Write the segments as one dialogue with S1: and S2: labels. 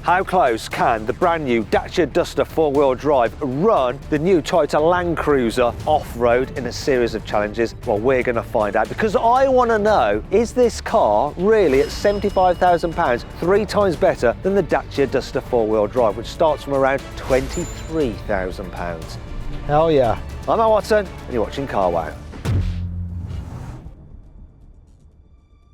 S1: How close can the brand new Dacia Duster four-wheel drive run the new Toyota Land Cruiser off-road in a series of challenges? Well, we're going to find out, because I want to know, is this car really at £75,000 3 times better than the Dacia Duster four-wheel drive, which starts from around £23,000? Hell yeah. I'm Matt Watson, and you're watching Car Wow.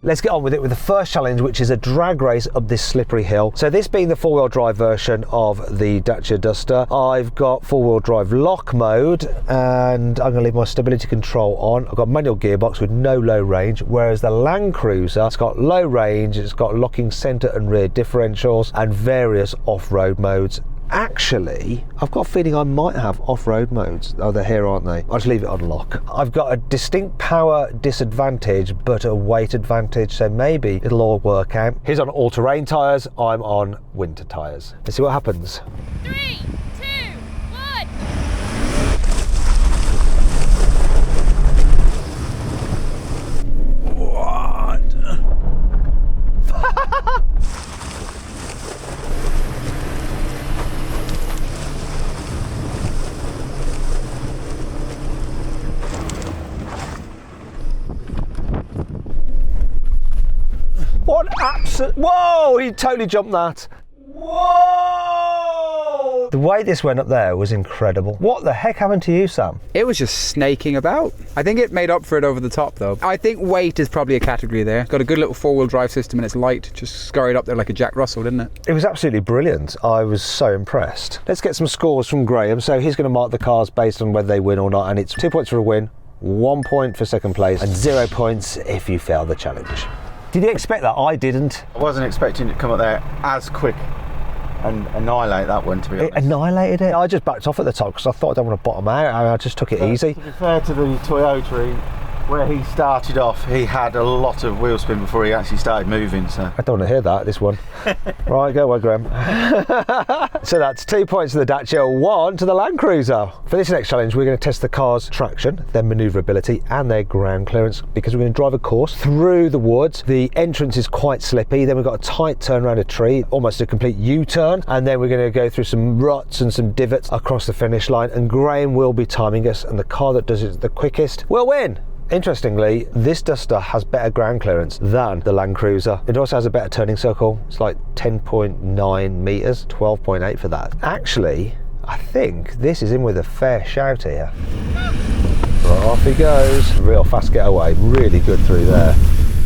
S1: Let's get on with it with the first challenge, which is a drag race up this slippery hill. So this being the four-wheel drive version of the Dacia Duster, I've got four-wheel drive lock mode, and I'm going to leave my stability control on. I've got manual gearbox with no low range, whereas the Land Cruiser, it's got low range, it's got locking centre and rear differentials, and various off-road modes. Actually, I've got a feeling I might have off-road modes. Oh, they're here, aren't they? I'll just leave it on lock. I've got a distinct power disadvantage, but a weight advantage, so maybe it'll all work out. He's on all-terrain tyres, I'm on winter tyres. Let's see what happens.
S2: 3, 2, 1.
S1: What absolute... Whoa! He totally jumped that. Whoa! The way this went up there was incredible. What the heck happened to you, Sam?
S3: It was just snaking about. I think it made up for it over the top, though. I think weight is probably a category there. It's got a good little four-wheel drive system and it's light. Just scurried up there like a Jack Russell, didn't it?
S1: It was absolutely brilliant. I was so impressed. Let's get some scores from Graham. So he's going to mark the cars based on whether they win or not, and it's 2 points for a win, 1 point for second place, and 0 points if you fail the challenge. Did you expect that? I didn't.
S4: I wasn't expecting it to come up there as quick and annihilate that one, to be honest.
S1: It annihilated it. I just backed off at the top because I thought I don't want to bottom out. I just took it easy.
S4: To be fair to the Toyota, where he started off, he had a lot of wheel spin before he actually started moving. So
S1: I don't want to hear that, this one. Right, go away, Graham. So that's 2 points to the Dacia, 1 to the Land Cruiser. For this next challenge, we're going to test the car's traction, their manoeuvrability and their ground clearance, because we're going to drive a course through the woods. The entrance is quite slippy, then we've got a tight turn around a tree, almost a complete U-turn, and then we're going to go through some ruts and some divots across the finish line, and Graham will be timing us, and the car that does it the quickest will win. Interestingly, this Duster has better ground clearance than the Land Cruiser. It also has a better turning circle. It's like 10.9 metres, 12.8 for that. Actually, I think this is in with a fair shout here. Right, off he goes. Real fast getaway, really good through there.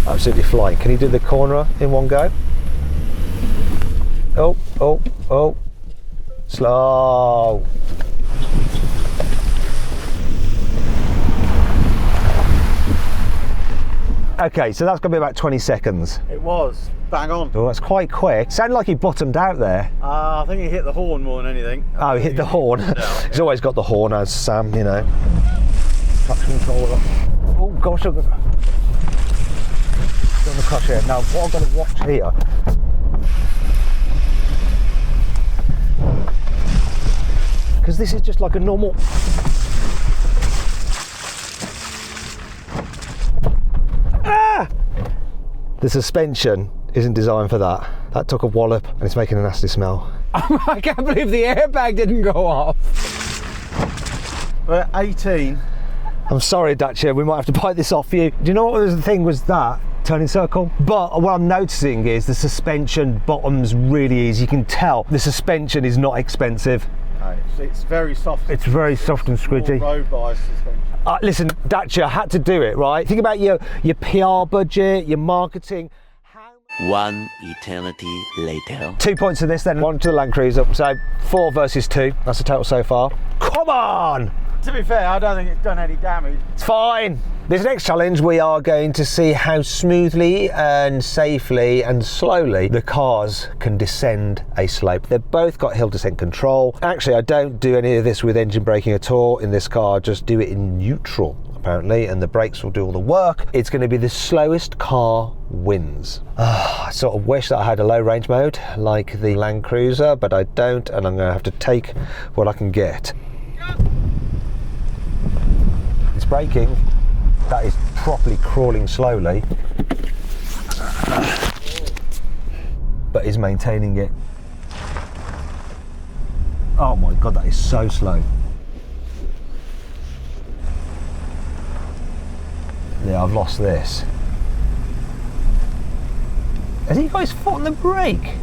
S1: Absolutely flying. Can he do the corner in one go? Oh, oh, oh. Slow. Okay, so that's going to be about 20 seconds.
S4: it was bang on.
S1: Oh, that's quite quick. Sounded like he bottomed out there.
S4: I think he hit the horn more than anything.
S1: Oh, he hit the horn. He's always got the horn, as Sam, you know. Traction controller. Oh gosh, I've got on the cross here. Now, what I've got to watch here. Because this is just like a normal. The suspension isn't designed for that. That took a wallop and it's making a nasty smell.
S3: I can't believe the airbag didn't go off.
S4: We're 18.
S1: I'm sorry, Dacia, we might have to bite this off for you. Do you know what the thing was that? Turning circle. But what I'm noticing is the suspension bottoms really easy. You can tell the suspension is not expensive.
S4: No, it's very soft.
S1: It's very soft and squidgy.
S4: Road bias suspension.
S1: Listen, Dacia, I had to do it, right? Think about your PR budget, your marketing.
S5: One eternity later.
S1: 2 points to this then, 1 to the Land Cruiser. So 4 versus 2, that's the total so far. Come on!
S4: To be fair, I don't think it's done any damage.
S1: It's fine. This next challenge, we are going to see how smoothly and safely and slowly the cars can descend a slope. They've both got hill descent control. Actually, I don't do any of this with engine braking at all in this car, just do it in neutral, apparently, and the brakes will do all the work. It's going to be the slowest car wins. I sort of wish that I had a low range mode like the Land Cruiser, but I don't, and I'm going to have to take what I can get. It's braking. That is properly crawling slowly, but is maintaining it. Oh my God, that is so slow. Yeah, I've lost this. Has he got his foot on the brake?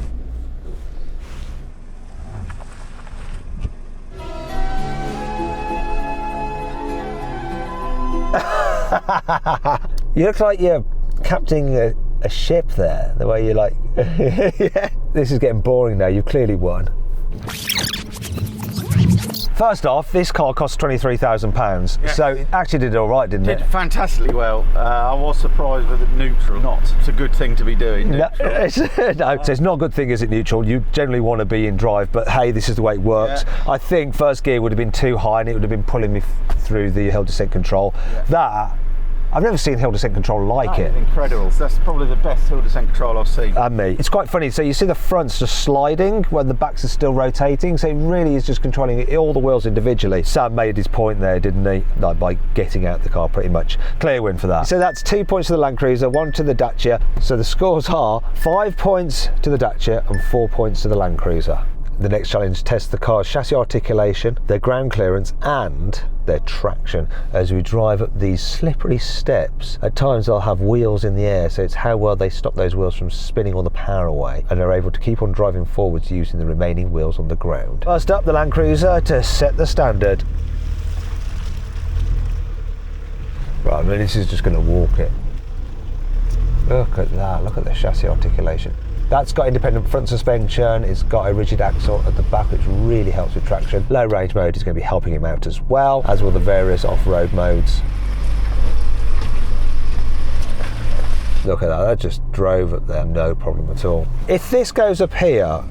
S1: You look like you're captaining a ship there, the way you're like, yeah. This is getting boring now, you've clearly won. First off, this car cost £23,000,
S4: Yeah.
S1: so it actually did all right, didn't
S4: Did
S1: it?
S4: fantastically well. I was surprised with it neutral. It's a good thing to be doing.
S1: No,
S4: Neutral.
S1: no, so it's not a good thing, is it, neutral? You generally want to be in drive, but hey, this is the way it works.
S4: Yeah.
S1: I think first gear would have been too high and it would have been pulling me through the hill descent control.
S4: Yeah.
S1: That, I've never seen hill descent control like
S4: That
S1: it.
S4: is incredible. That's probably the best hill descent control I've seen.
S1: And me. It's quite funny, so you see the fronts just sliding when the backs are still rotating, so it really is just controlling all the wheels individually. Sam made his point there, didn't he? Like, by getting out the car pretty much. Clear win for that. So that's 2 points to the Land Cruiser, 1 to the Dacia. So the scores are 5 points to the Dacia and 4 points to the Land Cruiser. The next challenge tests the car's chassis articulation, their ground clearance and their traction as we drive up these slippery steps. At times they'll have wheels in the air, so it's how well they stop those wheels from spinning all the power away and are able to keep on driving forwards using the remaining wheels on the ground. First up, the Land Cruiser to set the standard. Right, I mean, this is just going to walk it. Look at that, look at the chassis articulation. That's got independent front suspension, it's got a rigid axle at the back which really helps with traction. Low range mode is going to be helping him out as well, as will the various off-road modes. Look at that just drove up there, no problem at all. If this goes up here,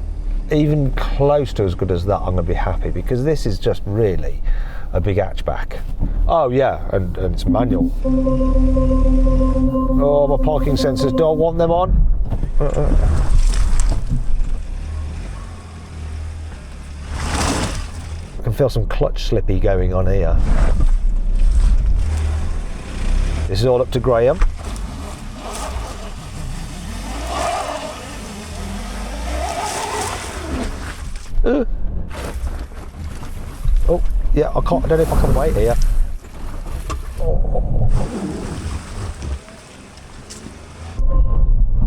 S1: even close to as good as that, I'm going to be happy, because this is just really a big hatchback. Oh yeah, and it's manual. Oh, my parking sensors, don't want them on. I can feel some clutch slippy going on here. This is all up to Graham. Oh, yeah, I don't know if I can wait here. Oh.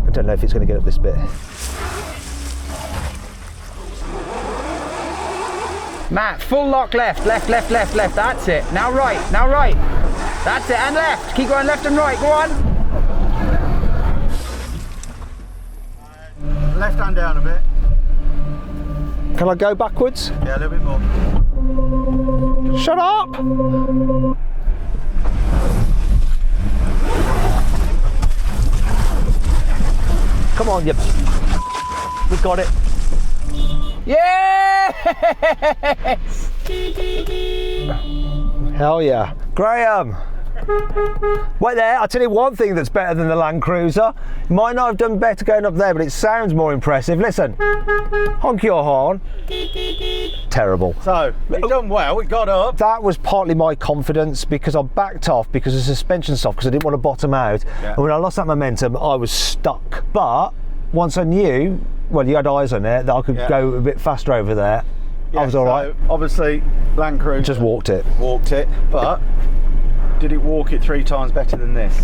S1: I don't know if it's going to get up this bit.
S3: Matt, full lock left, left, left, left, left. That's it. Now right, now right. That's it, and left. Keep going left and right. Go on.
S4: Left hand down a bit.
S1: Can I go backwards?
S4: Yeah, a little bit more.
S1: Shut up! Come on, you. We got it.
S3: Yes!
S1: Hell yeah. Graham! Wait there, I'll tell you one thing that's better than the Land Cruiser. You might not have done better going up there, but it sounds more impressive. Listen. Honk your horn. Terrible.
S4: So, we done well, we got up.
S1: That was partly my confidence, because I backed off because the suspension's soft, because I didn't want to bottom out.
S4: Yeah.
S1: And when I lost that momentum, I was stuck. But once I knew, well, you had eyes on it, that I could go a bit faster over there, I was all right.
S4: Obviously, Land Cruiser
S1: Just walked it.
S4: walked it, but did it walk it 3 times better than this?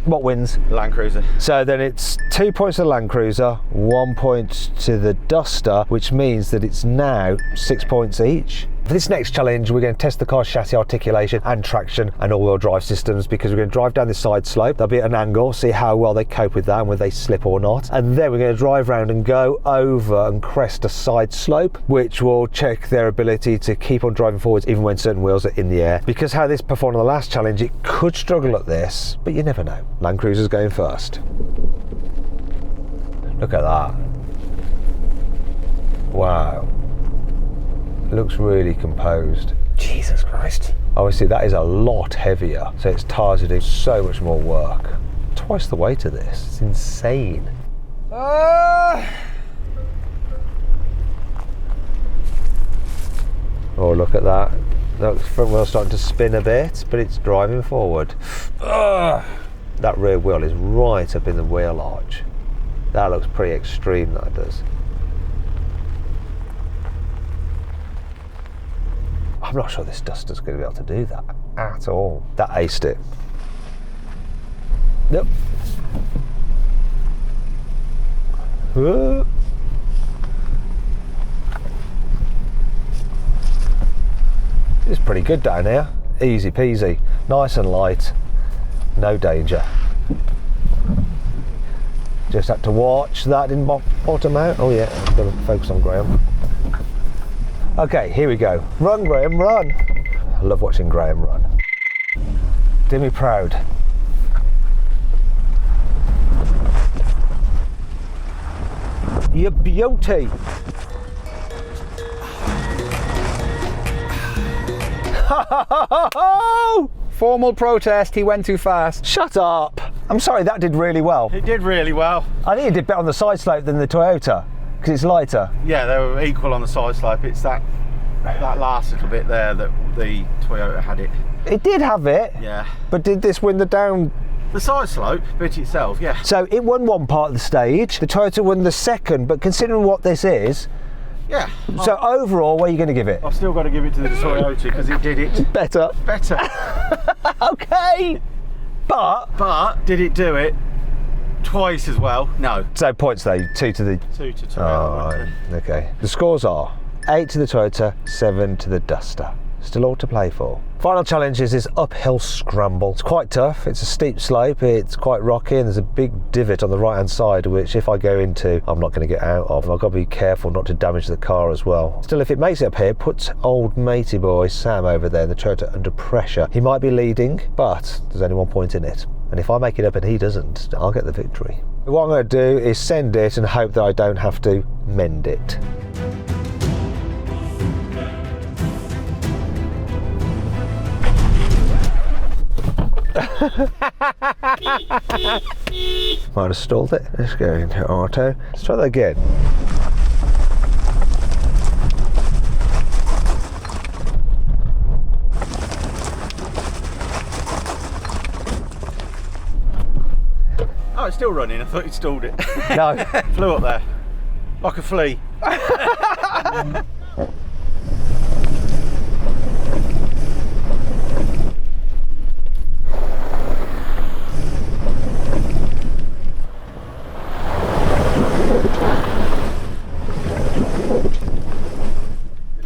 S1: What wins?
S4: Land Cruiser.
S1: So then it's 2 points to the Land Cruiser, 1 point to the Duster, which means that it's now 6 points each. For this next challenge, we're going to test the car's chassis articulation and traction and all-wheel drive systems, because we're going to drive down this side slope. They'll be at an angle, see how well they cope with that and whether they slip or not. And then we're going to drive around and go over and crest a side slope, which will check their ability to keep on driving forwards even when certain wheels are in the air. Because how this performed on the last challenge, it could struggle at this, but you never know. Land Cruiser's going first. Look at that. Wow. Looks really composed.
S3: Jesus Christ.
S1: Obviously that is a lot heavier, so its tyres are doing so much more work. Twice the weight of this, it's insane. Oh, look at that. Look, the front wheel's starting to spin a bit, but it's driving forward. That rear wheel is right up in the wheel arch. That looks pretty extreme, that does. I'm not sure this Duster's going to be able to do that at all. That aced it. Nope. Whoa. It's pretty good down here. Easy peasy, nice and light, no danger. Just had to watch that didn't bottom out. Oh yeah, I'm going to focus on Graham. Okay, here we go. Run, Graham, run. I love watching Graham run. Do me proud. You beauty.
S3: Formal protest, he went too fast.
S1: Shut up. I'm sorry, that did really well.
S4: It did really well.
S1: I think it did better on the side slope than the Toyota because it's lighter.
S4: Yeah, they were equal on the side slope. It's that last little bit there that the Toyota had it.
S1: It did have it.
S4: Yeah.
S1: But did this win the down?
S4: The side slope bit itself, yeah.
S1: So it won one part of the stage. The Toyota won the second, but considering what this is,
S4: Yeah.
S1: so overall, what are you going to give it?
S4: I've still got to give it to the Toyota because it did it
S1: Better.
S4: better.
S1: Okay.
S4: But did it do it twice as well? No.
S1: So points though, 2 to the...
S4: 2 to 2.
S1: Oh, right. Okay. The scores are 8 to the Toyota, 7 to the Duster. Still all to play for. Final challenge is this uphill scramble. It's quite tough, it's a steep slope, it's quite rocky, and there's a big divot on the right hand side which if I go into, I'm not going to get out of. I've got to be careful not to damage the car as well. Still, if it makes it up here, it puts old matey boy Sam over there in the Toyota under pressure. He might be leading, but there's only 1 point in it. And if I make it up and he doesn't, I'll get the victory. What I'm going to do is send it and hope that I don't have to mend it. Might have stalled it. Let's go into auto. Let's try that again.
S4: Oh, it's still running. I thought you'd stalled it.
S1: No.
S4: Flew up there. Like a flea.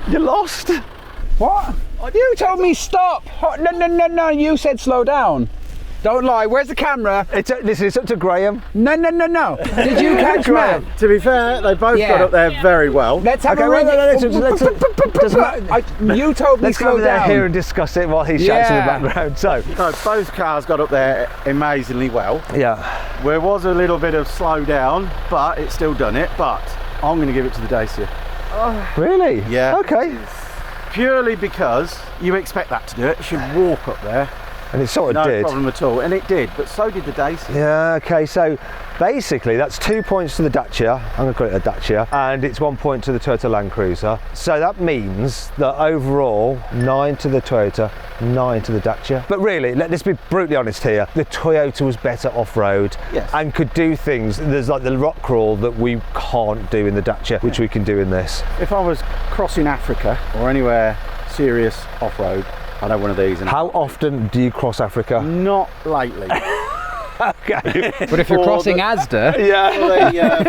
S1: You lost.
S3: What? You told me stop. Oh, no, you said slow down. Don't lie, where's the camera?
S1: Listen, it's up to Graham.
S3: No. Did you catch Graham?
S4: To be fair, they both got up there very well.
S3: Let's have
S1: Okay,
S3: a
S1: wait,
S3: ring. You told me
S1: Let's go
S3: slow
S1: over there
S3: down.
S1: here and discuss it while he shouts in the
S3: Yeah.
S1: background. So,
S4: No, both cars got up there amazingly well.
S1: yeah.
S4: There was a little bit of slow down, but it still done it. But I'm going to give it to the Dacia.
S1: Really?
S4: Yeah.
S1: Okay.
S4: Purely because you expect that to do it. It should walk up there.
S1: And it sort of
S4: No
S1: did.
S4: problem at all. And it did, but so did the Dacia.
S1: Yeah, okay, so basically that's 2 points to the Dacia, I'm going to call it a Dacia, and it's 1 point to the Toyota Land Cruiser. So that means that overall, 9 to the Toyota, 9 to the Dacia. But really, let's be brutally honest here, the Toyota was better off-road
S4: Yes.
S1: and could do things, there's like the rock crawl that we can't do in the Dacia, which we can do in this.
S4: If I was crossing Africa or anywhere serious off-road, I'd have one of these. And
S1: How often do you cross Africa?
S4: Not lately.
S1: Okay.
S3: But if you're
S4: For
S3: crossing
S4: the-
S3: Asda,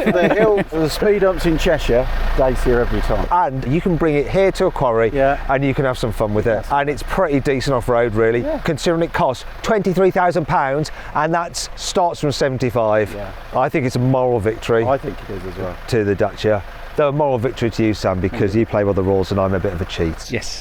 S4: For the hill, for the speed ups in Cheshire, Dacia every time.
S1: And you can bring it here to a quarry,
S4: Yeah.
S1: and you can have some fun with it. And it's pretty decent off-road, really, considering it costs £23,000, and that starts from 75.
S4: Yeah.
S1: I think it's a moral victory
S4: I think it is as well.
S1: to the Dacia. Though a moral victory to you, Sam, because you play by the rules and I'm a bit of a cheat.
S3: yes.